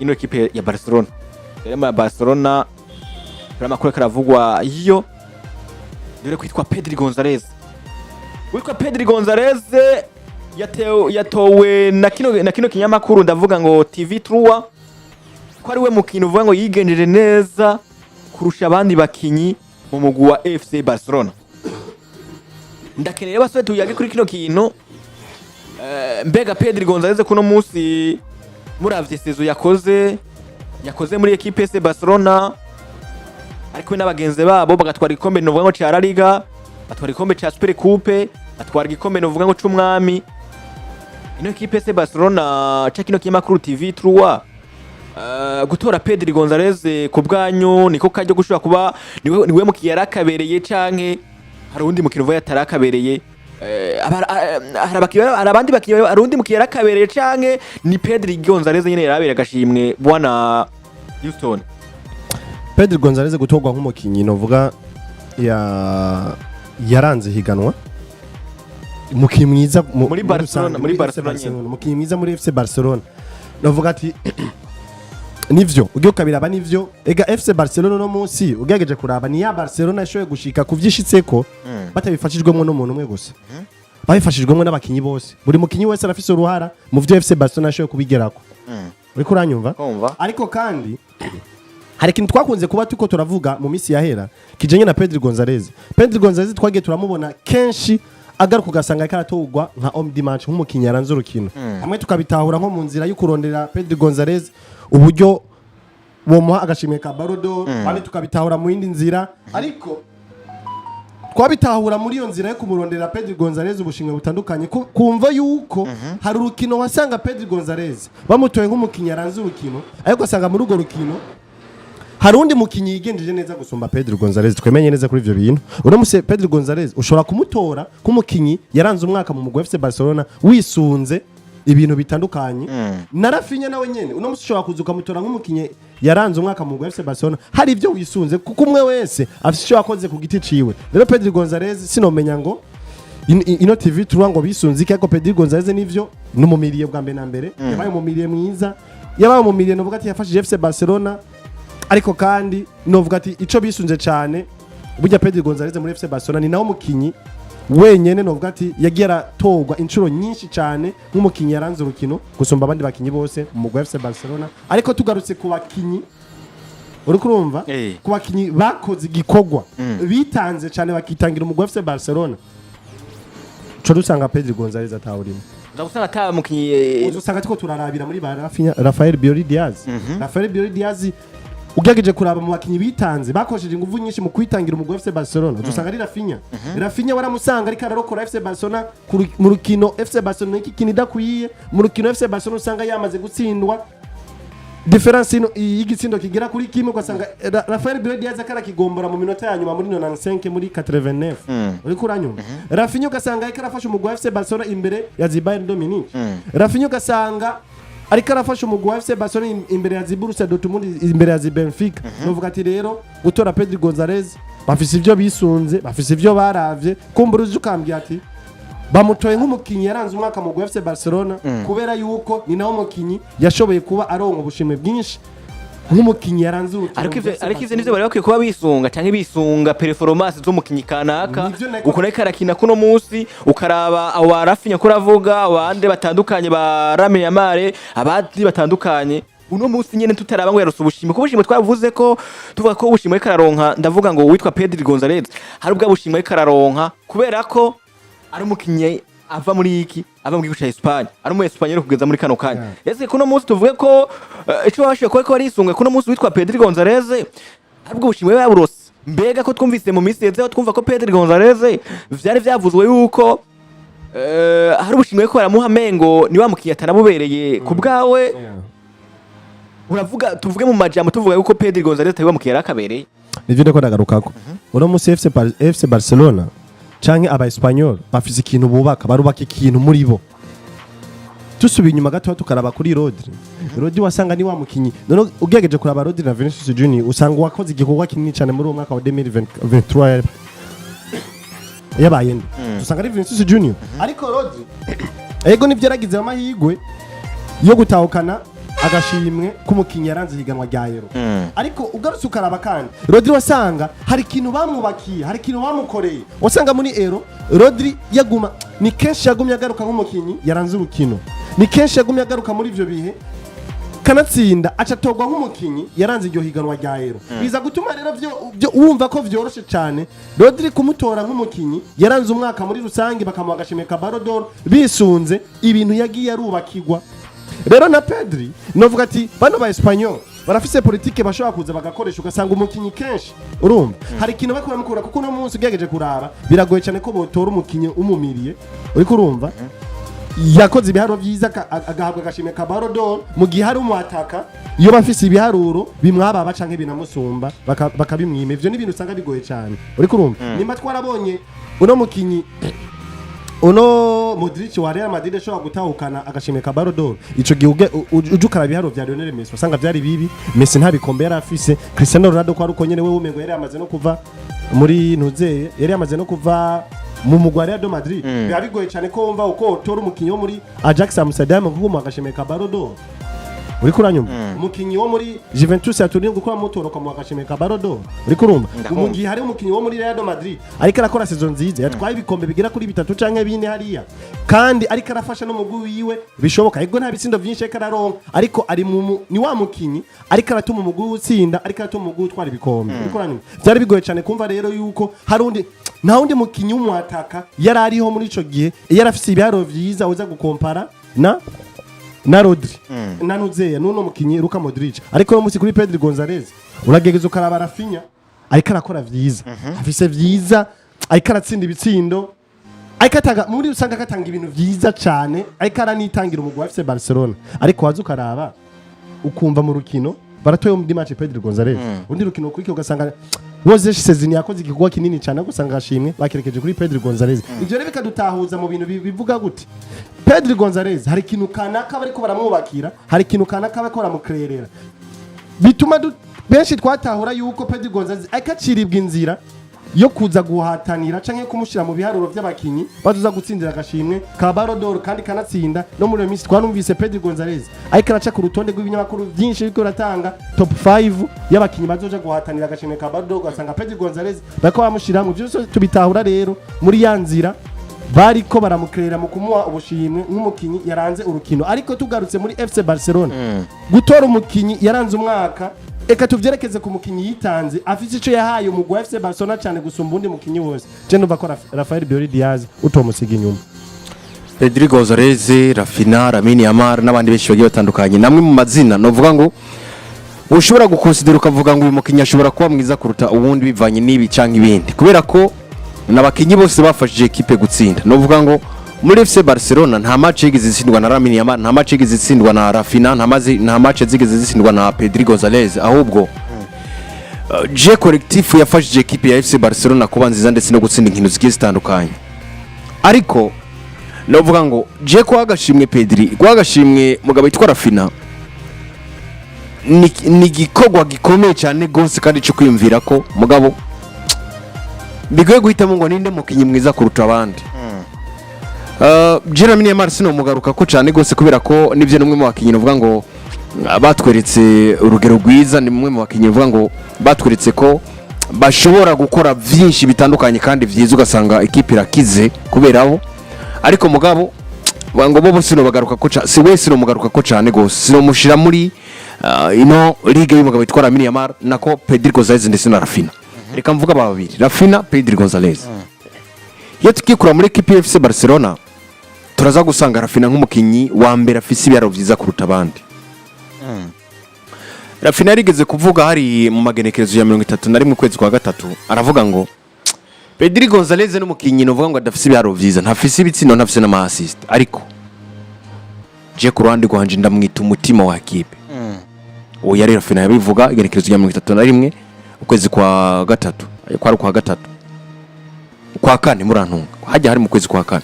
ino ekipe ya Barcelona. Rero ya Barcelona amakuru karavugwa iyo dore kwitwa Pedri Gonzalez. Witwa Pedri Gonzalez yatowe na kino kinyamakuru ndavuga ngo TV3 ko ari we mukino uvuga ngo yigenjeje neza kurusha abandi bakinyi mu mugwi wa FC Barcelona. Ndakeneye baswe tuyage kuri kino kintu. Mbega Pedri Gonzalez kuno munsi muravye sezo yakoze muri equipe FC Barcelona ariko n'abagenzi babo bagatwara igikombe no vuga ngo ca La Liga, batwara igikombe ca Super Coupe, batwara igikombe no vuga ngo c'umwami. Ino equipe FC Barcelona ca kino kinyamakuru TV3 gutora Pedri Gonzalez ku bwanyu niko kajyo gushobora kuba niwe mu Yarakabereye canke hari undi mukino vuga yatarakabereye. Arabandi bakiye arundi mu Yarakabereye canke ni Pedri Gonzalez nyene yarabere agashimwe bwana Houston. Pedri Gonzalez gutorwa nk'umukinyi novuga yaranze higanwa umukinyi mwiza muri Barcelona umukinyi mwiza muri FC Barcelona novuga ati nivyo ugiye kabiraba nivyo ega FC Barcelona no munsi ugegeje kuraba ni ya Barcelona ishoye gushika kuvyishitseko batabifashijwemo no muntu umwe gusa babifashijwemo n'abakinyi bose buri mukinyi wese arafise uruhara mu vyo FC Barcelona ishoye kubigerako uri kuranyumva ariko kandi hari ikintu twakunze kuba tuko turavuga mu misi yahera kijenye na Pedri Gonzalez twagiye turamubona kenshi agaruka ugasanga karatogwa nka homme du match nk'umukinyi yaranze urukino hamwe tukabitahura nko mu nzira yo kurondera Pedri Gonzalez uburyo bomuha agashimwe ka Barodo kandi tukabitahura mu yindi nzira ariko twabitahura muri iyo nzira yo kumurondera Pedri Gonzalez ubushimwe butandukanye kumva yuko hari urukino wasanga Pedri Gonzalez bamutoye nk'umukinyi yaranze urukino ariko asanga muri urwo rukino hari undi mukinyi yigenjeje neza gusumba Pedri Gonzalez twemenye neza kuri ivyo bintu uramuse Pedri Gonzalez ushobora kumutora nk'umukinyi yaranze umwaka mu mugwi FC Barcelona wisunze ibintu bitandukanye na Raphinha nawe nyene uramuse ushobora kuzuka mutora nk'umukinyi yaranze umwaka mu mugwi FC Barcelona hari ivyo wisunze kuko umwe wese afite icyo yakoze ku giti ciwe rero Pedri Gonzalez sinomenya ngo ino TV3 ngo bisunze iki ariko Pedri Gonzalez nivyo numumiriye bwa mbere na mbere yabaye umumiriye mwiza yabaye umumiriye novuga ati yafashije FC Barcelona ariko kandi novuga ati ico bisunze cyane burya Pedri Gonzalez muri FC Barcelona ni nawo mukinyi wenyene novuga ati yagiye aratogwa inshuro nyinshi cyane nk'umukinyi yaranze urukino gusumba abandi bakinyi bose mu mugwi FC Barcelona ariko tugarutse ku bakinyi uri kurumva ku bakinyi bakoze igikogwa bitanze cyane bakitangira umugwi FC Barcelona cyo dusanga Pedri Gonzalez atawurimo ndagusanga ata mukinyi usanga tuko turarabira muri Raphinha Rafael Biori Diaz ugegeje kuraba mu bakinyi bitanze bakoresheje ingufu nyinshi mu kwitangira umugwi FC Barcelona dusanga ari Raphinha waramusanga ariko ararokora FC Barcelona mu rukino FC Barcelona iki kinida kuyiye mu rukino FC Barcelona usanga yamaze gutsindwa difference y'igitsindo kigera kuri kimwe ugasanga Rafael Biori Diaz akara kigombora mu minota ya nyuma muri 95 muri 89 uri kuranyuma Raphinha ugasanga ariko arafasha umugwi FC Barcelona imbere ya Bayern Dominique Raphinha ugasanga ariko arafasha umugwi wa FC Barcelona imbere ya Borussia Dortmund imbere ya Benfica novuga ati rero gutora Pedri Gonzalez bafise ivyo bisunze bafise ivyo baravye kumbura ukambye ati bamutoye nk'umukinyi yaranze umwaka mu FC Barcelona kubera yuko ni nawo mukinyi yashoboye kuba aronka ubushimwe bwinshi nk'umukinyi yaranze urukino ariko ivyo nivyo bari bakwiye kuba bisunga canke bisunga performance z'umukinyi kanaka uko nayo karakina kuno munsi ukaraba aba Raphinha kuravuga abandi batandukanye ba Lamine abandi batandukanye uno munsi nyene tutaraba ngo yarose ubushimwe kubushimwe twavuze ko tuvuga ko ubushimwe kararonka ndavuga ngo witwa Pedri Gonzalez hari ubwa bushimwe kararonka kubera ko ari umukinyi ava muri iki ava mu gihugu ca Espagne ari mu Espagne kugeza muri kano kanya ese kuno munsi tuvuge ko ico washiye ko ari isunga kuno munsi witwa Pedri Gonzalez aribwo bushimwe yaburose mbega ko twumvise mu minsi yezeho twumva ko Pedri Gonzalez vyari vyavuzwe yuko hari ubushimwe ko baramuha mengo ni wa mukinyi atanabubereye ku bwawe uravuga tuvuge mu majambo tuvuga yuko Pedri Gonzalez tabiwa mukinyi yarakabereye nivyo ndako ndagarukako uno munsi FC Barcelona canke aba Espanyol bafise ikintu bubaka barubaka ikintu muri bo tusubiye inyuma gato tukaraba kuri Rodri wasanga ni wa mukinyi none ugegeje kuraba Rodri na Vinicius Junior usanga wakoze igikorwa kinini cyane muri uwo mwaka wa 2023 yabaye usanga ari Vinicius Junior ariko Rodri ego nivyo yaragize amahigwe yo gutahukana agashimwe k'umukinyi yaranze higanwa rya Euro ariko ugarutse ukaraba kandi Rodri wasanga hari ikintu bamwubakiye hari ikintu bamukoreye wasanga muri Euro Rodri yaguma ni kenshi yagumye agaruka nk'umukinyi yaranze urukino ni kenshi yagumye agaruka muri ivyo bihe kanatsinda acatogwa nk'umukinyi yaranze iryo higanwa rya Euro biza gutuma rero byo wumva ko vyoroshe cyane Rodri kumutora nk'umukinyi yaranze umwaka muri rusangi bakamuha agashimwe ka Ballon d'Or bisunze ibintu yagiye arubakirwa rero na Pedri novuga ati bano ba Espanyol barafise politike bashobora kuza bagakoresha ugasanga umukinyi kenshi urumva hari ikintu bakora mukura kuko no munsi ugegeje kuraba biragoye cyane ko botora umukinyi umumiriye uri kurumva yakoze ibiharo byiza agahabwa agashimwe ka Ballon d'Or mu gihe hari umwataka iyo bafise ibiharuro bimwababa canke binamusumba bakabimwima ivyo ni ibintu usanga bigoye cyane uri kurumva nimba twarabonye uno mukinyi uno Modric wa Real Madrid ashobora gutahukana agashimwe ka Ballon d'Or ico gihuge ujukara biharo vya Lionel Messi usanga vyari bibi Messi nta bikombe yari afise Cristiano Ronaldo ko ari uko nyene we umengo yari amaze no kuva muri ntuzeye yari amaze no kuva mu mugwari ya Madrid biba bigoye cyane ko wumva uko tora umukinyi wo muri Ajax Amsterdam kuko agashimwe ka Ballon d'Or uri kuranyuma umukinyi wo muri Juventus yaturiye gukora motoro kwa agashimwe ka Ballon d'Or uri kurumva umugihe hari umukinyi wo muri Real Madrid ariko arakora saison nziza yatwaye ibikombe bigira kuri 3 canke 4 hariya kandi ariko arafasha no mugwi wiwe bishoboka ego nta bitsindo byinshi ariko araronka ariko ari ni wa mukinyi ariko aratuma umugwi utsinda ariko aratuma umugwi utwara ibikombe uri kuranyuma byari bigoye cyane kumva rero yuko hari undi nta wundi mukinyi w'umwataka yari ariho muri ico gihe yarafise ibiharo vyiza uza gukompara na Rodri nanuzeya nuno mukinyi Luka Modric ariko no musi kuri Pedri Gonzalez uragegeza ukaraba Raphinha ariko arakora vyiza afise vyiza ariko aratsinda ibitsindo ariko atanga muri usanga katanga ibintu vyiza cyane ariko aranitangira umugwi wa FC Barcelona ariko waza ukaraba ukumva mu rukino baratoye mu match Pedri Gonzalez undi rukino kuri cyo ugasanga woze sezini yakoze igikorwa kinini cyane gusanga ashimwe bakerekeje kuri Pedri Gonzalez ivyo rero bikadutahuza mu bintu bivuga gute Pedri Gonzalez hari ikintu kanaka bariko baramwubakira hari ikintu kanaka bakora mu krerera bituma benshi twatahura yuko Pedri Gonzalez akaciribwa inzira yo kuza guhatanira canke kumushira mu biharuro by'abakinyi bazuza gutsindira agashimwe ka Ballon d'Or kandi kanatsinda no muri minsi twanumvise Pedri Gonzalez ariko araca ku rutonde rw'ibinyamakuru byinshi biko ratanga top 5 y'abakinyi bazoja guhatanira agashimwe ka Ballon d'Or gasanga Pedri Gonzalez bako bamushira mu byose tubitahura rero muri yanzira bariko baramukrera mu kumuha ubushimwe nk'umukinyi yaranze urukino ariko tugarutse muri FC Barcelona gutora umukinyi yaranze umwaka eka tuvyerekeze ku mukinyi yitanze afite ico yahaye umugwi wa FC Barcelona cyane gusumba undi mukinyi wose je numva ko Rafael Diaz utomusiga inyuma Pedri Gonzalez Raphinha Lamine n'abandi benshi bagiye batandukanye namwe mu mazina novuga ngo ushobora gukonsidera ukavuga ngo uyu mukinyi ashobora kuba mwiza kuruta ubundi bivanye n'ibi canke ibindi kubera ko nabakinyi bose bafashije equipe gutsinda novuga ngo muri FC Barcelona nta match yigeze zitsindwa na Lamine nta match yigeze zitsindwa na Raphinha nta match zigeze zitsindwa na Pedri Gonzalez ahubwo je collectif yafashije equipe ya FC Barcelona kuba nziza ndetse no gutsinda inkino zigiye zitandukanye ariko novuga ngo je ko agashimwe Pedri ko agashimwe mugabo yitwa Raphinha ni gikogwa gikomeye cyane gose kandi cyo kwiyumvira ko mugabo bigoye guhitamo ngo ninde mukinyi mwiza kuruta abandi Lamine Yamal sino mugaruka ko cyane gose kubera ko nivyo numwe mu bakinyi uvuga ngo batweretse urugero rwiza ni mumwe mu bakinyi uvuga ngo batweretse ko bashobora gukora vyinshi bitandukanye kandi vyiza ugasanga equipe irakize kuberaho ariko mugabo ngo bo sino bagaruka ko si wese no mugaruka ko cyane gose sino mushira muri ino ligue y'umugabo yitwa Lamine Yamal nako Pedri Gonzalez ndetse na Raphinha reka mvuga babiri Raphinha Pedri Gonzalez iyo tukikura muri equipe ya FC Barcelona turaza gusanga Raphinha nk'umukinyi wa mbere afise ibiharo vyiza kuruta abandi Raphinha yarigeze kuvuga hari mu magenekerezo ya 31 kwezi kwa gatatu aravuga ngo Pedri Gonzalez n'umukinyi novuga ngo adafise ibiharo vyiza ntafise ibitsino ntafise n'ama assist ariko je ku ruhande rwanje ndamwita umutima wa equipe uwo yari Raphinha yabivuga igenekerezo ya 31 ukwezi kwa gatatu kwari kwa gatatu kwa kane murantunga hajya hari mu kwezi kwa kane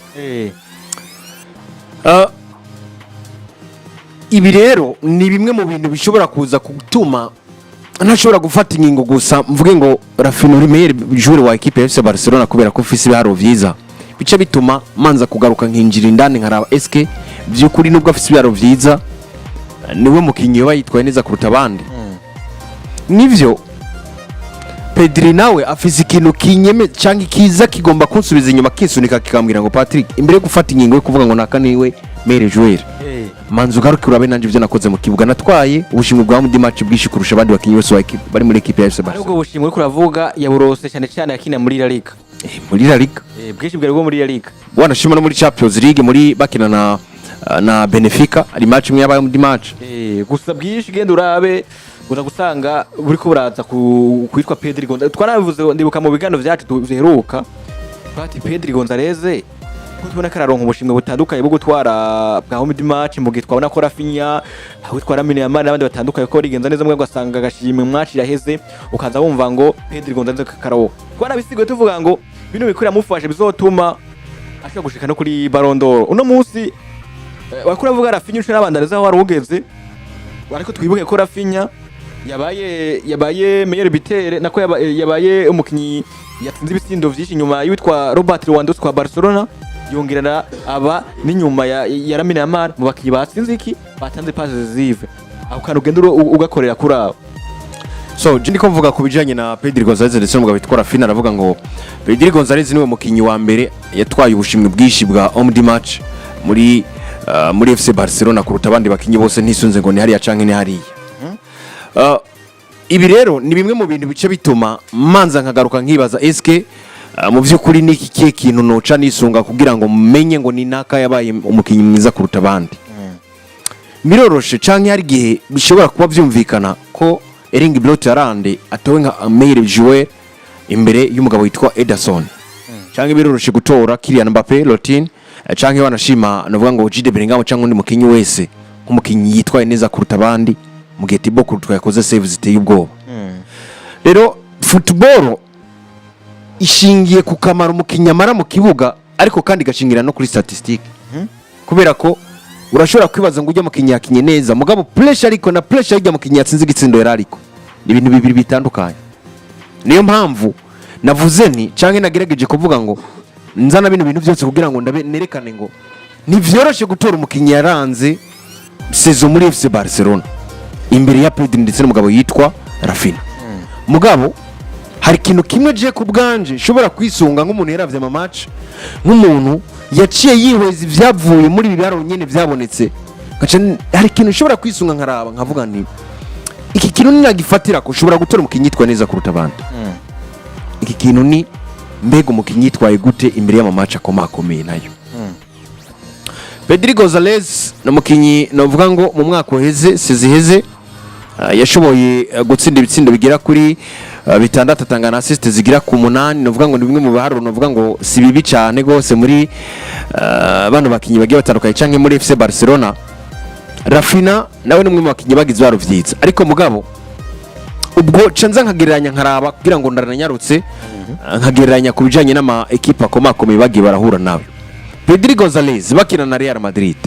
ibi rero ni bimwe mu bintu bishobora kuza gutuma ntashobora gufata ingingo gusa mvuge ngo Raphinha uri meilleur joueur wa equipe ya FC Barcelona kubera ko ufise ibiharo vyiza bice bituma manza kugaruka nkinjira indani nkaraba SK byukuri nubwo afise ibiharo vyiza niwe mukinyi yoba yitwaye neza kuruta abandi nivyo Pedri nawe afise ikintu kinyeme cyangwa kiza kigomba kunsubiza inyuma kisunika kikambwira ngo Patrick imbere gufata ingingo yo kuvuga ngo naka niwe mere joueur manzu garuka urabe nanje byo nakoze mu kibuga natwaye ubushimwe bwa mu match bwishi kurusha abandi bakinyi bose bari muri equipe ya FC Barca ariko ubushimwe kuravuga yaburose cyane cyane yakina muri La Liga muri La Liga bwishi bwa muri La Liga wanashima no muri Champions League muri bakina na Benfica ari match imwe yabaye mu match gusa bwishi genda urabe uza gusanga buri ko buraza kwitwa Pedri Gonzalez twarabivuze ndibuka mu bigano vyacu tuheruka bati Pedri Gonzalez ko tubona kararonka ubushimwe butandukanye bwo gutwara bwa home match mu gitwa na ko Raphinha aho twara Lamine n'abandi batandukanye ko rigenza neza mwe gasanga gashimwe match yaheze ukaza wumva ngo Pedri Gonzalez karawo twarabisigo tuvuga ngo bino bikurira mufashe bizotuma ashaka gushika no kuri Ballon d'Or uno munsi wakura vuga Raphinha ushira abandariza aho warugeze ariko twibuke ko Raphinha yabaye meilleur buteur nako yabaye umukinyi yatsinze ibitsindo vyinshi nyuma y'witwa Robert Lewandowski kwa Barcelona yongerana aba n'inyuma ya Lamine mu bakinyi batsinze iki batanze passes zive aho kantu ugenda ugakorera kuri abo so je ndiko mvuga kubijanye na Pedri Gonzalez ndetse n'umugabo witwa Raphinha aravuga ngo Pedri Gonzalez niwe mukinyi wa mbere yatwaye ubushimwe bwishi bwa homme match muri FC Barcelona kuruta abandi bakinyi bose ntisunze ngo ni hariya canke ni hariya ibi rero ni bimwe mu bintu bice bituma manza nkagaruka nkibaza eske mu byukuri niki kiye kintu noca nisunga kugira ngo menye ngo ni naka yabaye umukinyi mwiza kuruta abandi miroroshe canke hari gihe bishobora kuba byumvikana ko Erling Brot Haaland atowe nka meilleur joueur imbere y'umugabo witwa Ederson canke biroroshe gutora Kylian Mbappé Lottin canke wanashima navuga ngo Jude Bellingham canke undi mukinyi wese nk'umukinyi yitwaye neza kuruta abandi mu gihe Thibaut Courtois yakoze save ziteye ubwoba rero football ishingiye ku kamaro umukinyi amara mu kibuga ariko kandi gashingira no kuri statistique kubera ko urashobora kwibaza ngo ujya mukinyi yakinye neza mugabo pressure ariko na pressure y'ujya mukinyi yatsinze igitsindo yarariko ni ibintu bibiri bitandukanye niyo mpamvu navuze nti canke nagerageje kuvuga ngo nzana bino bintu byose kugira ngo nerekane ngo ntivyoroshe gutora umukinyi yaranze saison muri FC Barcelona imbere ya Pedri ndetse n'umugabo yitwa Raphinha mugabo hari kintu kimwe je ku bwanje shobora kwisunga nk'umuntu yaravye ama match nk'umuntu yaciye yihweza ivyavuye muri bibaro nyene vyabonetse gaca hari kintu shobora kwisunga nkaraba nkavuga nti iki kintu ninagifatira ko shobora gutora umukinyi yitwa neza kuruta abandi iki kintu ni mbega umukinyi yitwaye gute imbere y'ama match akomakomeye nayo Pedri Gonzalez n'umukinyi novuga ngo mu mwaka uheze seziheze yashoboye gutsinda ibitsindo bigera kuri bitandatu atangana assist zigira ku 8 novuga ngo ni bimwe mu baharuro novuga ngo si bibi cyane gose muri bano bakinyi bagiye batandukanye canke muri FC Barcelona Raphinha nawe ni umwe mu bakinyi bagize baruvyitsa ariko mugabo ubwo canza nkagereranya nkaraba kugira ngo ndarananyarutse nkagereranya kubijanye n'ama equipe akomakomeye bagiye barahura nawe Pedri Gonzalez bakina na Real Madrid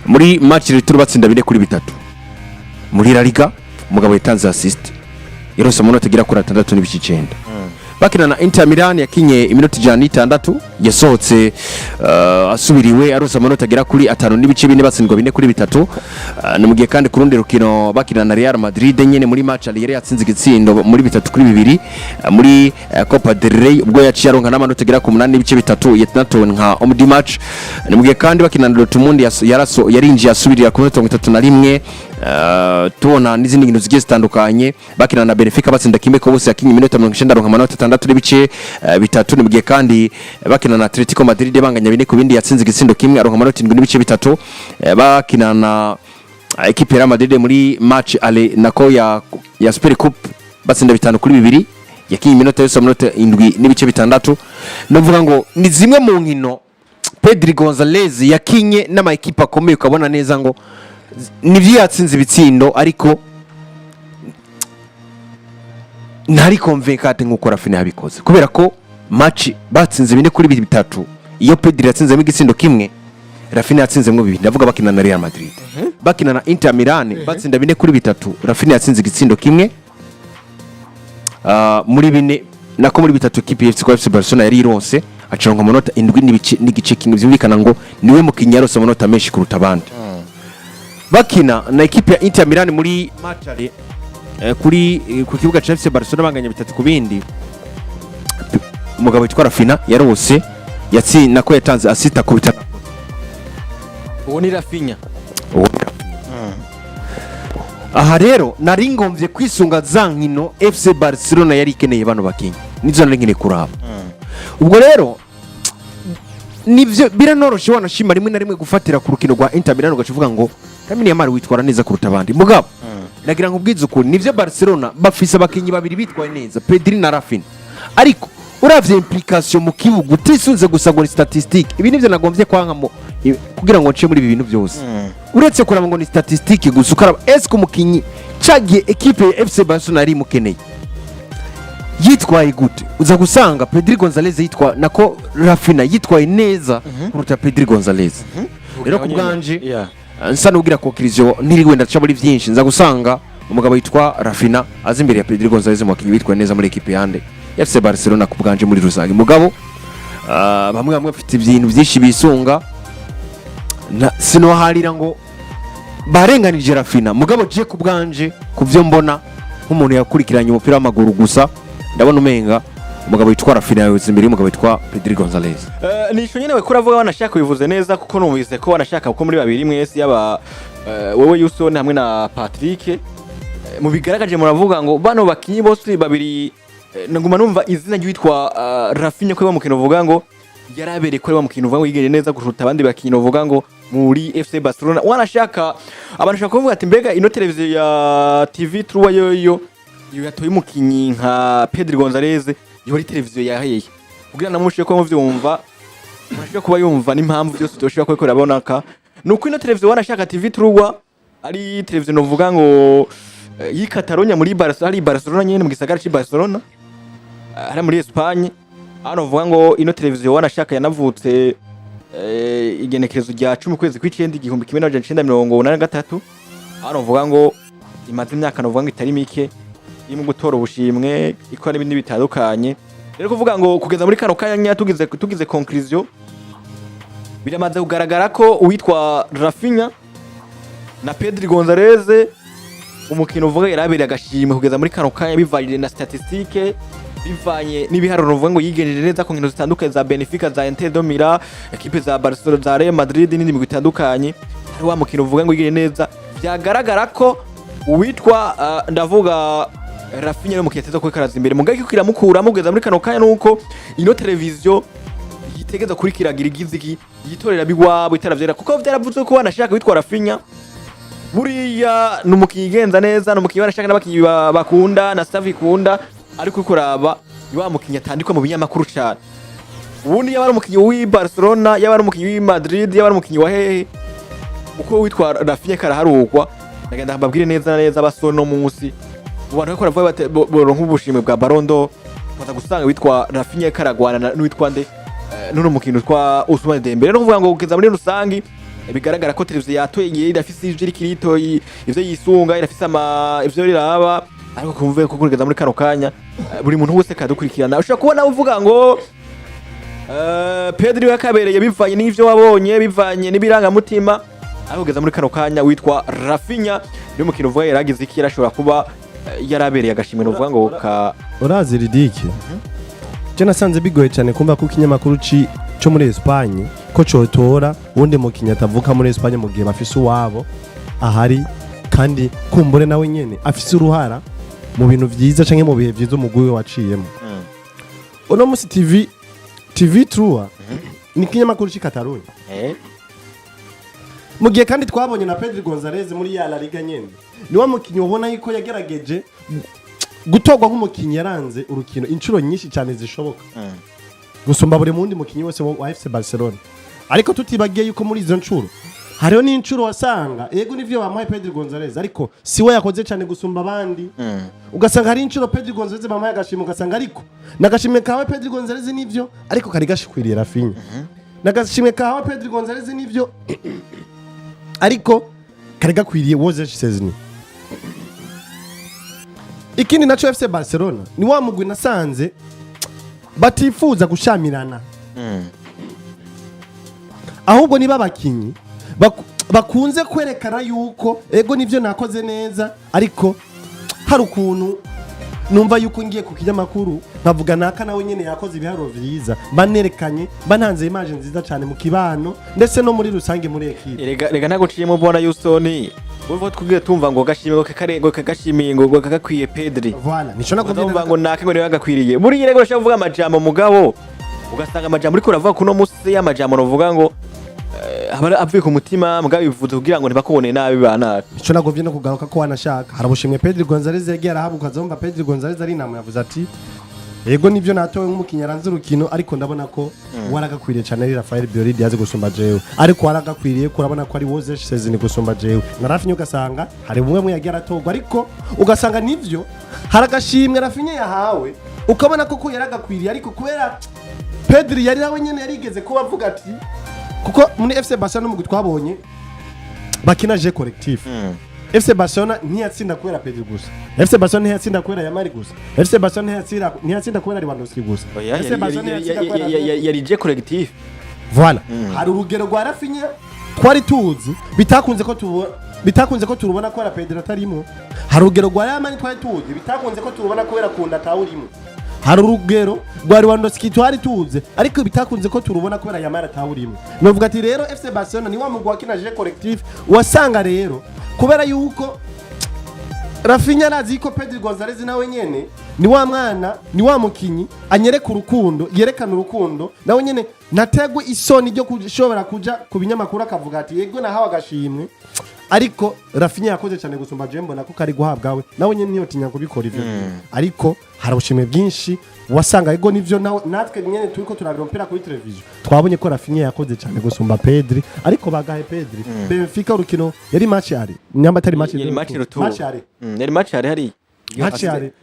muri match retour batsinda 4-3 muri La Liga umugabo yatanze assist yarose amanota agira kuri 6.9 bakina na Inter Milan yakinye iminota 6 yasohotse asubiriwe arose amanota agira kuri 5.4 batsindwa 4-3 numugiye kandi ku rundi rukino bakina na Real Madrid nyene muri match yari yatsinze igitsindo muri 3-2 muri Copa del Rey ubwo yaciye aronka n'amanota agira ku 8.3 yatnato nka omdi match numugiye kandi bakina na Dortmund yarinjiye asubirira ku 31 tubona n'izindi nkino zigiye zitandukanye bakina na Benfica batsinda kimwe ko bose yakinye iminota 90 aronka amanota 6.3 numugiye kandi bakina na Atletico Madrid banganya 4 ku bindi yatsinze igitsindo kimwe aronka amanota 7.3 bakina na equipe ya Real Madrid muri match ale nako ya Super Cup batsinda 5-2 yakinye iminota yose amanota 7.6 novuga ngo ni zimwe mu nkino Pedri Gonzalez yakinye n'ama equipe akomeye ukabona neza ngo nivyo yatsinze ibitsindo ariko ntari convaincante nkuko Raphinha yabikoze kubera ko match batsinze 4-3 iyo Pedri yatsinzemo igitsindo kimwe Raphinha yatsinzemo 2 ndavuga bakina na Real Madrid bakina na Inter Milan batsinda 4-3 Raphinha yatsinze igitsindo kimwe muri 4 nako muri 3 equipe ya FC Barcelona yari ironse acironka amanota 7 n'igice kimwe byumvikana ngo niwe mukinyi yarose amanota menshi kuruta abandi bakina na ekipe ya Inter Milan muri matchare ku kibuga cha FC Barcelona banganya 3-2 umugabo witwa Raphinha yarose yatsinda ko yatanze asita ku bitana uwo ni Raphinha. Aha rero nari ngomvye kwisunga za nkino FC Barcelona yari ikeneye bano bakinyi nizo nari nkine kuraba. Ubwo rero nivyo biranoroshe wanashima rimwe na rimwe gufatira ku rukino rwa Inter Milan ugacuvuga ngo Lamine Yamal witwara neza kuruta abandi mugabo nagira ngo ubwize ukuri nivyo Barcelona bafise abakinyi babiri bitwaye neza Pedri na Raphinha ariko uravye implication mu kibuga utisunze gusa ngo ni statistique ibi nivyo nagomvye kwankamo kugira ngo nce muri ibi bintu byose uretse kuraba ngo ni statistique gusa ukaraba eske umukinyi cagiye equipe ya FC Barcelona ari mukeneye yitwaye gute uza gusanga Pedri Gonzalez yitwa nako Raphinha yitwaye neza kuruta Pedri Gonzalez rero kubwanje nsa nugira conclusion ntiriwe ndaca muri byinshi nza gusanga umugabo yitwa Raphinha azi imbere ya Pedri Gonzalez mu bakinyi bitwaye neza muri equipe yande FC Barcelona kubwanje muri rusange mugabo bamwe bafite ibintu byinshi bisunga sino harira ngo barenganije Raphinha mugabo je kubwanje kuvyo mbona nk'umuntu yakurikiranye umupira w'amaguru gusa ndabona umenga umugabo witwa Raphinha yose imbere y'umugabo witwa Pedri Gonzalez. Nisho nyene we kuravuga banashaka bivuze neza kuko numvise ko banashaka uko muri babiri mwese yaba wowe Yusone hamwe na Patrick mu bigaragaje muravuga ngo bano bakinyi bose babiri nguma numva izina ryitwa Raphinha ko bamukino uvuga ngo yarabereye ko bamukino uvuga ngo yigere neza kuruta abandi bakinyi uvuga ngo muri FC Barcelona wanashaka abanashaka kuvuga ati mbega ino televiziyo ya TV3 yoyo yatoye umukinyi nka Pedri Gonzalez yori televiziyo yaheye kugira namushiye ko muvyumva murashaka kuba yumva n'impamvu byose doshaka ko irabonaka nuko ino televiziyo wanashaka TV3 ari televiziyo novuga ngo yi Catalonia muri Barcelona ari Barcelona nyene mu gisagara ci Barcelona ari muri Espagne hano vuga ngo ino televiziyo wanashaka yanavutse igenekerezo rya 10 kwezi kw'icenda igihumbi 1983 hano vuga ngo imaze imyaka novuga ngo itari mike iri mu gutora ubushimwe ikora n'ibindi bitandukanye rero kuvuga ngo kugeza muri kano kanya tugize conclusion biramaze kugaragara ko uwitwa Raphinha na Pedri Gonzalez umukino uvuga yarabereye agashimwe kugeza muri kano kanya bivanye na statistique bivanye n'ibiharuro uvuga ngo yigenjeje neza ku nkino zitandukanye za Benfica za Inter de Milan equipe za Barcelona za Real Madrid n'indi migwi itandukanye ari wa mukino uvuga ngo yigenjeje neza byagaragara ko uwitwa ndavuga Raphinha yo mukiyateza ko karaza imbere mugaki kiramukura mugeza muri kano kanya nuko ino televiziyo yitegeza kuri kiragira igiziki yitorera bigwabo itaravyera kuko byaravuze ko wanashaka witwa Raphinha buriya numukigenza neza numukiye wanashaka n'abakinyi bakunda na staff ikunda ariko kuraba iwa mukinyi atandikwa mu binyamakuru cyane ubundi yaba ari umukinyi w'i Barcelona yaba ari umukinyi w'i Madrid yaba ari umukinyi wa hehe uko witwa Raphinha karaharugwa ndagenda mbabwire neza abasono munsi abantu bakora baronka ubushimwe bwa Ballon d'Or baza gusanga witwa Raphinha karagwana n'uwitwa nde n'uno mukino twa Ousmane Dembele no kuvuga ngo kugeza muri rusangi bigaragara ko televiziyo yatoye irafise ijiri kirito ivyo yisunga irafise ivyo riraba ariko kumve ko kugeza muri kano kanya buri muntu wese kadukurikirana ushaka kubona uvuga ngo Pedri yakabereye bivanye n'ivyo wabonye bivanye n'ibiranga mutima ariko kugeza muri kano kanya witwa Raphinha ni umukino uvuga yaragize iki yarashobora kuba yarabereye agashimwe novuga ngo urazi ridike je nasanze bigoye cyane kumva ko ikinyamakuru cyo muri Espagne ko cotora undi mukinya atavuka muri Espagne mu gihe bafise uwabo ahari kandi kumbure nawe nyene afise uruhara mu bintu vyiza canke mu bihe vyiza umugwi waciyemo uno musi TV3 ni ikinyamakuru ci Catalonia mu gihe kandi twabonye na Pedri Gonzalez muri ya La Liga nyene ni wa mukinyi ubona yuko yagerageje gutogwa nk'umukinyi yaranze urukino incuro nyinshi cyane zishoboka gusumba buri mundi mukinyi wese wa FC Barcelona ariko tutibagiye yuko muri izo ncuro hariho n'incuro wasanga yego nivyo bamuhaye Pedri Gonzalez ariko siwe yakoze cyane gusumba abandi ugasanga hari incuro Pedri Gonzalez bamuhaye agashimwe ugasanga ariko nagashimwe kawe Pedri Gonzalez nivyo ariko kari gashikwiriye Raphinha nagashimwe kawe Pedri Gonzalez nivyo ariko kari gakwiriye woze Chesney ikindi naco FC Barcelona ni wa mugwi nasanze batifuza gushamirana ahubwo niba abakinyi bakunze kwerekana yuko ego nivyo nakoze neza ariko hari ukuntu numva yuko ngiye ku kinyamakuru nkavuga naka nawe nyene yakoze ibiharuro vyiza banerekanye bantanze image nziza cyane mu kibano ndetse no muri rusange muri equipe rega ntago ciyemo bona Yusoni uvuga twubwiye tumva ngo gashimye ngo kakarengo kagashimiye ngo kagakwiye Pedri voilà nico nakubwira ngo naka ngo niwe gakwiriye muri rego urashaka kuvuga amajambo mugabo ugasanga amajambo uriko uravuga kuno musi y'amajambo novuga ngo abara avuye ku mutima mugabo bivuze kugira ngo ntibakubone nabi bana ico nagovye no kugaruka ko wanashaka harabushimwe Pedri Gonzalez yagiye arahabuka zomba Pedri Gonzalez ari inama yavuze ati yego nivyo natowe nk'umukinnyi aranze urukino ariko ndabona ko waragakwiriye cyane ari Rafael Bioridi yaze gusumba jewe ariko waragakwiriye kurabona ko ari woze sezini gusumba jewe na Raphinha ugasanga hari bumwe mu yagiye aratogwa ariko ugasanga nivyo haragashimwe Raphinha yahawe ukabona ko yaragakwiriye ariko kubera Pedri yari nawe nyene yarigeze kuba avuga ati kuko muri FC Barcelona mu twabonye bakina je collectif FC Barcelona ntiyatsinda kubera Pedri gusa FC Barcelona ntiyatsinda kubera Yamari gusa FC Barcelona ntiyatsinda kubera Lewandowski gusa FC Barcelona yari je collectif voilà hari urugero rwa Raphinha twari tuzi bitakunze ko turubona kubera Pedri atarimo hari urugero rwa Yamari twari tuzi bitakunze ko turubona kubera Kunda tawurimo hari urugero rwa Lewandowski twari tuze ariko bitakunze ko turubona kubera Yamari atawurimo novuga ati rero FC Barcelona ni wa mugwa kina je collectif wasanga rero kubera yuko Raphinha arazi ko Pedri Gonzalez nawe nyene ni wa mwana ni wa mukinyi anyereka urukundo yerekana urukundo nawe nyene nategwe isoni ryo kushobora kuja ku binyamakuru akavuga ati yego nahawe agashimwe ariko Raphinha yakoze cyane gusumba Jembo nako kari guhabwawe nawe nyene niyo tinya kubikora ivyo ariko harabushime byinshi wasanga yego nivyo natwe nyene turiko turabirompera kuri televiziyo twabonye ko Raphinha yakoze cyane gusumba Pedri ariko bagahe Pedri Benfica urukino yari match yari nyamba atari match yari match hari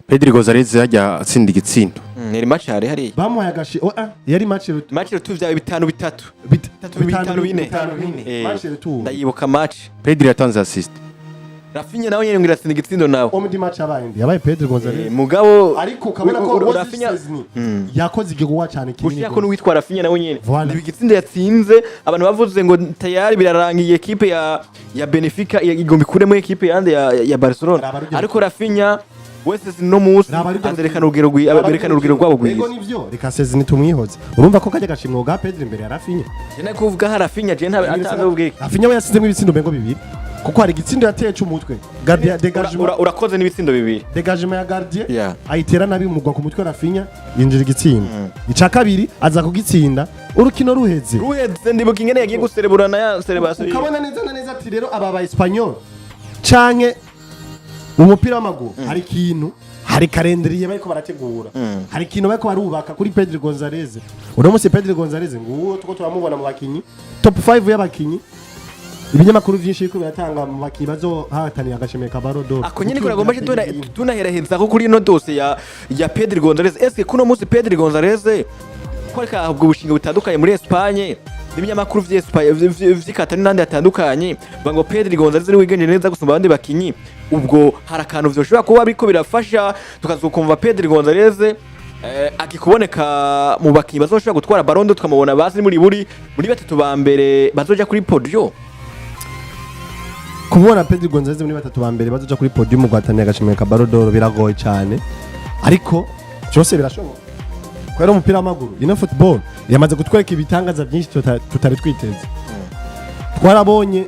Pedri Gonzalez yajya atsinda igitsindo yari match hari bamuhaye agashi yari match vyawe 5-3 ndayibuka match Pedri yatanze assist Raphinha nawe nyene ngira atsinda igitsindo nawe omudi match yabaye Pedri Gonzalez mugabo ariko kabona ko Raphinha yakoze igihuwa cyane kinini gushaka ko n'uwitwa Raphinha nawe nyene igitsindo yatsinze abantu bavuze ngo tayari birarangiye equipe ya Benfica igomba kuremo equipe yande ya Barcelona ariko Raphinha wese no musi azerekana urugero rwabo gwiza ego nivyo reka sezini tumwihoze urumva ko kajya gashimwe ga Pedri imbere ya Raphinha je kuvuga ha Raphinha je ntabe ubwike Raphinha we yasizemo ibitsindo bengo bibiri kuko hari igitsindo yateye cy'umutwe gardien dégagement urakoze n'ibitsindo bibiri dégagement ya gardien ayitera nabi umugwa ku mutwe Raphinha yinjira igitsindo ica kabiri aza kugitsinda urukino ruheze ndibuka ingene yagiye gusereburana ya celebration ukabona neza ati rero aba ba Espanyol canke umupira w'amaguru hari kalendriye bariko barategura hari ikintu bariko barubaka kuri Pedri Gonzalez uramutse Pedri Gonzalez nguwo tuko turamubona mu bakinyi top 5 y'abakinyi ibinyamakuru byinshi biko biratanga mu bakinyi bazohatanira agashimwe ka Ballon d'Or ako nyine kuragomba tunaheraheza ko kuri ino dose ya Pedri Gonzalez eske kuno munsi Pedri Gonzalez kwareka ahabwa ubushinga butandukanye muri Espagne n'ibinyamakuru vy'Ikatari n'andi atandukanye bango Pedri Gonzalez ni wigenje neza gusumba abandi bakinyi ubwo harakantu vyoshobora kuba biko birafasha tukazokumva Pedri Gonzalez akikuboneka mu bakinyi bazoshobora gutwara Ballon d'Or tukamubona basi muri batatu ba mbere bazoja kuri podium kubona Pedri Gonzalez muri batatu ba mbere bazoja kuri podium mu guhatanira agashimwe ka Ballon d'Or biragoye cyane ariko cyose birashoboka kwera umupira w'amaguru ino football yamaze gutwereka ibitangaza byinshi tutari twiteze twarabonye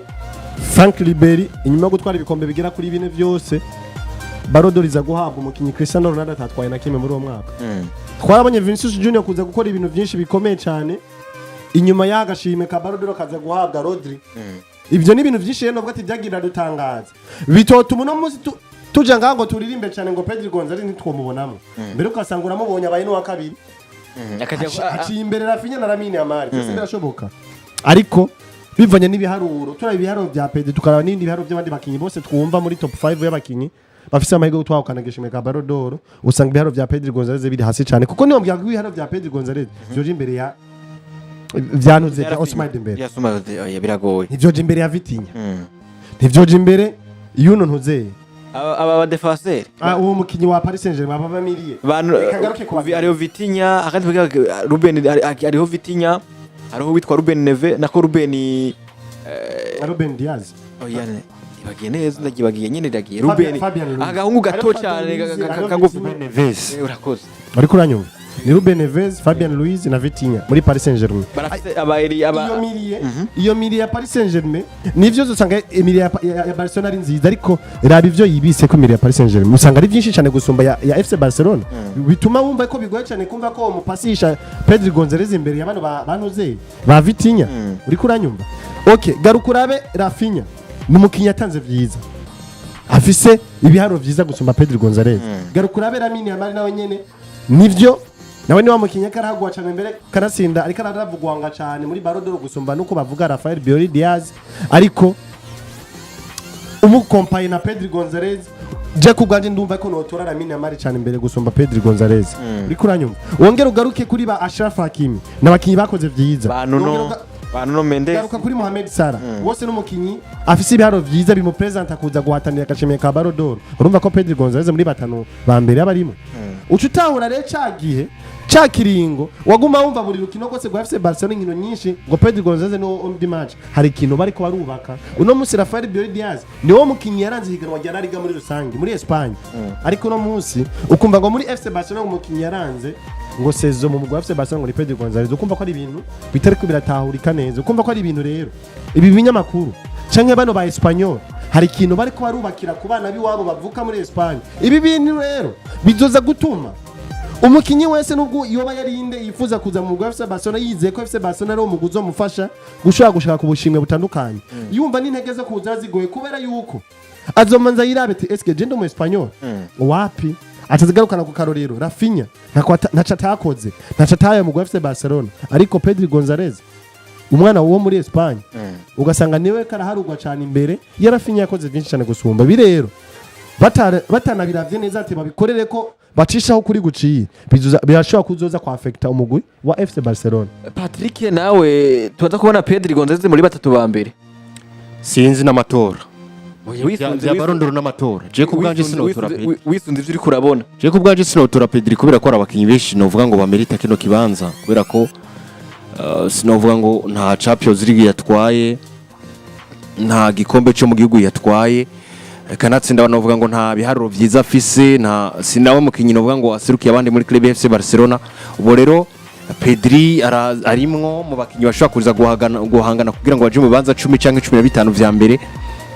Frank Ibiri inyuma yo gutwara ibikombe bigera kuri bine byose Ballon d'Or iza guhabwa umukinyi Cristiano Ronaldo atatwaye na kimwe muri uwo mwaka twarabonye Vinicius Junior kuza gukora ibintu byinshi bikomeye cyane inyuma y'agashimwe ka Ballon d'Or kaza guhabwa Rodri ibyo ni ibintu byinshi rero ati byagira dutangaza bitotuma uno munsi tuja ngaho turirimbe cyane ngo Pedri Gonzalez ntitwomubonamo mbere ukasanga uramubonye abaye n'uwa kabiri aciye imbere Raphinha na Lamine amari byose birashoboka ariko bivanye n'ibiharuro turaba ibiharuro bya Pedri tukaraba n'ibindi biharuro by'abandi bakinyi bose twumva muri top 5 y'abakinyi bafise amahirwe gutwahukana agashimwe ka Ballon d'Or usanga ibiharuro bya Pedri Gonzalez biri hasi cyane kuko niyo mbyaga ibiharuro bya Pedri Gonzalez byoje imbere ya vyanuze bya Ousmane Dembele biragoye nivyoje imbere ya Vitinha nivyoje imbere yuno ntuzeye aba defenseur uwo mukinyi wa Paris Saint-Germain baba bamiriye ariho Vitinha akandi Ruben ariho Vitinha ariho witwa Ruben Neve nako Ruben Ruben Diaz oya ibagiye neza ndagibagiye nyene ndagiye Fabian Ruiz. agahungu gato cyane kagufi Neves urakoze bari kuranyumva ni Ruben Neves, Fabian Ruiz na Vitinha muri Paris Saint-Germain. barafite abayeri Iyo miri ya Paris Saint-Germain nivyo usanga emiri ya Barcelona ari nziza ariko raba ivyo yibise ko emiri ya Paris Saint-Germain usanga ari byinshi cyane gusumba ya FC Barcelona bituma wumva ko bigoye cyane kumva ko umupasisha Pedri Gonzalez imbere ya bano banuze ba Vitinha uri kuranyumva. Okay, garukurabe Raphinha ni umukinnyi yatanze vyiza afise ibiharo vyiza gusumba Pedri Gonzalez. Garukurabe Lamine Yamal nawe nyene nivyo nawe ni wa mukinnyi karahagwa cyane imbere karasinda ariko aravugwanga cyane muri Ballon d'Or gusumba nuko bavuga Rafael Diaz ariko umukompaye na Pedri Gonzalez je kubwanje ndumva ko notora Lamine Yamal cyane imbere gusumba Pedri Gonzalez uri kuranyumva. Wongera ugaruke kuri ba Ashraf Hakimi n'abakinnyi bakoze vyiza bano Mendes garuka kuri Mohamed Salah wose n'umukinnyi afise ibiharo vyiza bimupresenta kuza guhatanira agashimwe ka Ballon d'Or. Urumva ko Pedri Gonzalez muri batanu ba mbere abarimo ucutahura rero cagihe cakiringo waguma wumva buri rukino kose gwa FC Barcelona inkino nyinshi ngo Pedri Gonzalez no on the match hari ikintu bariko barubaka uno musi Rafael Diaz niwo mukinnyi yaranze higanwa rya La Liga muri rusange muri Espagne ariko no musi ukumva ngo muri FC Barcelona umukinnyi yaranze ngo sezo mu mugwa FC Barcelona ngo Pedri Gonzalez ukumva ko ari ibintu bitari ko biratahurika neza ukumva ko ari ibintu rero ibi binyamakuru canke bano ba Espanyol hari ikintu bariko barubakira ku bana biwabo bavuka muri Espagne. Ibi bintu rero bizoza gutuma umukinyi wese nubwo yoba yarinde yifuza kuza mu FC Barcelona yizeye ko FC Barcelona ari umuguzo mufasha gushaka ku bushimwe butandukanye yumva n'intege zo kuza zigoye kubera yuko azomanza yirabete eske je ndo mu Espanyol wapi atazigarukana ku karorero Raphinha ntacatakoze ntacataye mu FC Barcelona ariko Pedri Gonzalez umwana wo muri Espagne ugasanga niwe karaharugwa cyane imbere Raphinha yakoze byinshi cyane gusumba birero batanabiravye neza ati babikorere ko bacishaho kuri guciye birashobora kuzoza kwa affecta umugwi wa FC Barcelona. Patrick nawe tuza kubona Pedri Gonzalez muri batatu ba mbere sinzi n'amatora wisunze Ballon d'Or n'amatora je kubwanje sinotora Pedri wisunze ivyo uri kurabona je kubwanje sinotora Pedri kubera ko abakinyi benshi novuga ngo bamerita kino kibanza kubera ko sinovuga ngo nta Champions League yatwaye nta gikombe cyo mu gihugu yatwaye kanatsinda banovuga ngo nta biharuro vyiza afise nta sinawe mukinyi novuga ngo aserukiye abandi muri club FC Barcelona. Ubo rero Pedri arimwo mu bakinyi bashobora kuza guhangana kugira ngo baje mu bibanza 10 canke 15 vya mbere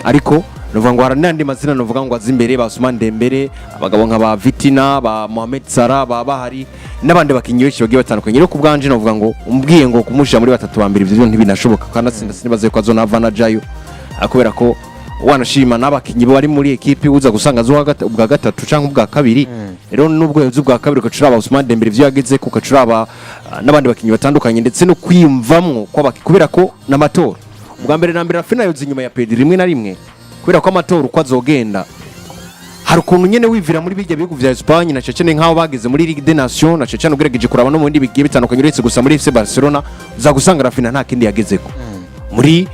ariko novuga ngo haranandi mazina novuga ngo azimbere ba Ousmane Dembele abagabo nka ba Vitinha ba Mohamed Salah ba bahari n'abandi bakinyi benshi bagiye batandukanye rero kubwanje novuga ngo umbwiye ngo kumushira muri batatu ba mbere ivyo ntibinashoboka kandi sinibaze ko azonavana jayo akubera ko wanashima n'abakinyi bari muri equipe uza gusanga zo ubwa gatatu canke ubwa kabiri rero nubwo yuzu ubwa kabiri ukacuraba Ousmane Dembele ivyo yageze ku kacuraba n'abandi bakinyi batandukanye ndetse no kwiyumvamwo kubera ko n'amatora ubwa mbere na mbere Raphinha yoza inyuma ya Pedri rimwe na rimwe kubera ko amatora uko azogenda hari ukuntu nyene wivira muri bijya bihugu vya Espagne na cecene nkaho bageze muri Ligue des Nations na cecene ugerageje kuraba no mu bindi bigiye bitandukanye uretse gusa muri FC Barcelona uza gusanga Raphinha nta kindi yagezeko muri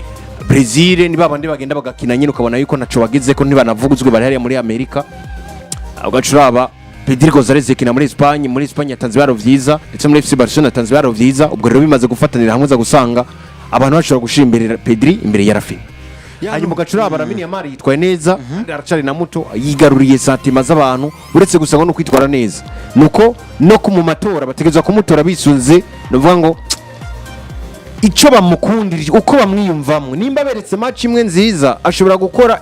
Brazil ni babandi bagenda bagakina nyine ukabona yuko naco bagezeko ntibanavuguzwe bari hariya muri Amerika ugacuraba Pedri Gonzalez yakina muri Espagne yatanze baro vyiza ndetse muri FC Barcelona yatanze baro vyiza ubwo rero bimaze gufatanira hamwe za gusanga abantu bashobora gushimbira Pedri imbere ya Raphinha hanyuma ugacuraba Lamine Yamal yitwaye neza aracari na muto yigaruriye santima z'abantu uretse gusa ngo no kwitwara neza nuko no ku mu matora bategezwa kumutora bisunze novuga ngo ico bamukundira uko bamwiyumvamwe nimba beretse match imwe nziza ashobora gukora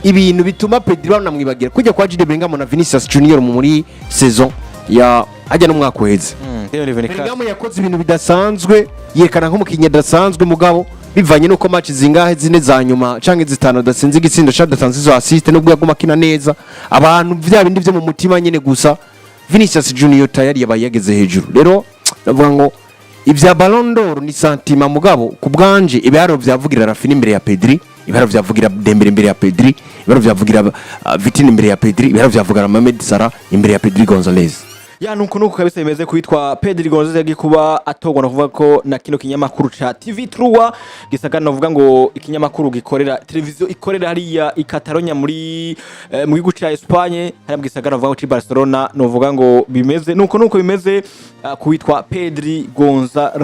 ibintu bituma Pedri banamwibagira kujya kwa Jude Bellingham na Vinicius Junior muri saison ya ajya no mwaka uheze Bellingham yakoze ibintu bidasanzwe yekana nk'umukinnyi dasanzwe mugabo bivanye nuko match zingahe zine za nyuma canke zitano dasinze igitsindo cha datanze zo assist nubwo yaguma kina neza abantu vya bindi vyo mu mutima nyene gusa Vinicius Junior tayari yabaye yageze hejuru rero navuga ngo ivya Ballon d'Or ni santima mugabo kubwanje ibiharo vyavugira Raphinha imbere ya Pedri ibiharo vyavugira Dembele imbere ya Pedri ibiharo vyavugira Vitinha imbere ya Pedri ibiharo vyavugira Mohamed Salah imbere ya Pedri Gonzalez ya nuko kabisa bimeze kwitwa Pedri Gonzalez yagiye kuba atogwa no kuvuga ko na kino kinyamakuru ca TV3 gisagana no kuvuga ngo ikinyamakuru gikorera televiziyo ikorera hariya i Catalonia muri mu gihugu ca Espagne hari gisagana no kuvuga ngo Barcelona no kuvuga ngo bimeze nuko bimeze kuwitwa Pedri Gonzalez